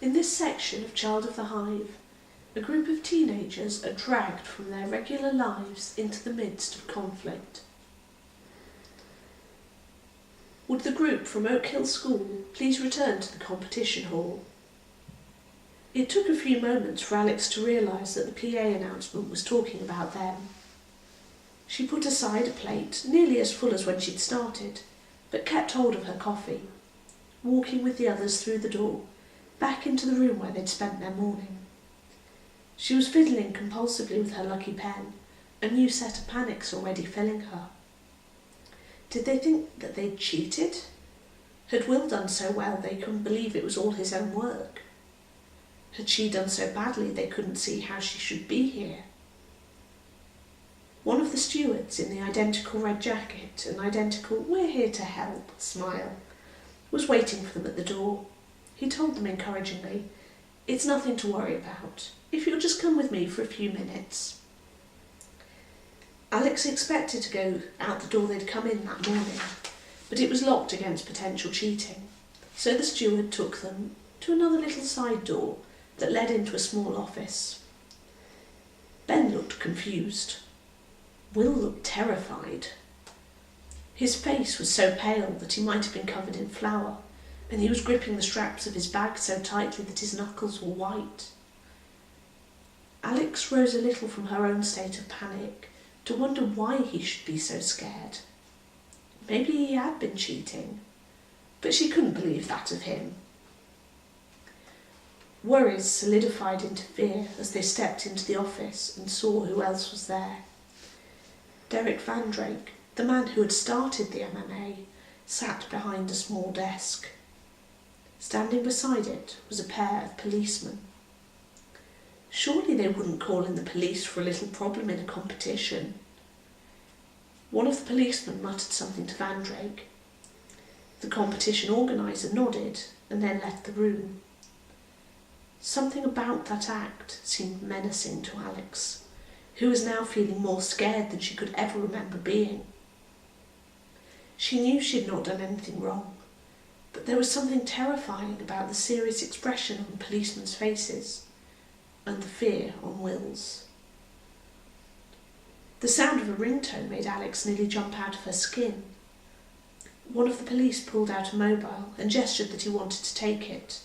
In this section of Child of the Hive, a group of teenagers are dragged from their regular lives into the midst of conflict. Would the group from Oak Hill School please return to the competition hall? It took a few moments for Alex to realise that the PA announcement was talking about them. She put aside a plate nearly as full as when she'd started, but kept hold of her coffee, walking with the others through the door, back into the room where they'd spent their morning. She was fiddling compulsively with her lucky pen, a new set of panics already filling her. Did they think that they'd cheated? Had Will done so well they couldn't believe it was all his own work? Had she done so badly they couldn't see how she should be here? One of the stewards in the identical red jacket and identical "we're here to help" smile was waiting for them at the door. He told them encouragingly, "It's nothing to worry about, if you'll just come with me for a few minutes." Alex expected to go out the door they'd come in that morning, but it was locked against potential cheating, so the steward took them to another little side door that led into a small office. Ben looked confused. Will looked terrified. His face was so pale that he might have been covered in flour, and he was gripping the straps of his bag so tightly that his knuckles were white. Alex rose a little from her own state of panic to wonder why he should be so scared. Maybe he had been cheating, but she couldn't believe that of him. Worries solidified into fear as they stepped into the office and saw who else was there. Derek Van Drake, the man who had started the MMA, sat behind a small desk. Standing beside it was a pair of policemen. Surely they wouldn't call in the police for a little problem in a competition. One of the policemen muttered something to Van Drake. The competition organiser nodded and then left the room. Something about that act seemed menacing to Alex, who was now feeling more scared than she could ever remember being. She knew she had not done anything wrong, but there was something terrifying about the serious expression on the policemen's faces and the fear on Will's. The sound of a ringtone made Alex nearly jump out of her skin. One of the police pulled out a mobile and gestured that he wanted to take it.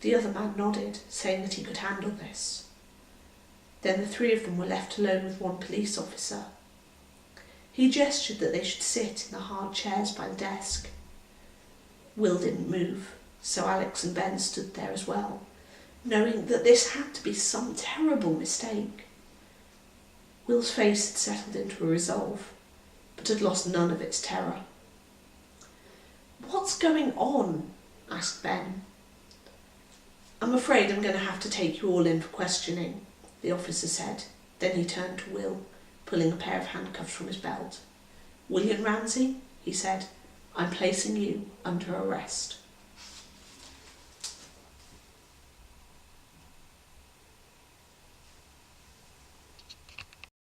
The other man nodded, saying that he could handle this. Then the three of them were left alone with one police officer. He gestured that they should sit in the hard chairs by the desk. Will didn't move, so Alex and Ben stood there as well, knowing that this had to be some terrible mistake. Will's face had settled into a resolve, but had lost none of its terror. "What's going on?" asked Ben. "I'm afraid I'm going to have to take you all in for questioning," the officer said. Then he turned to Will, pulling a pair of handcuffs from his belt. "William Ramsey," he said, "I'm placing you under arrest."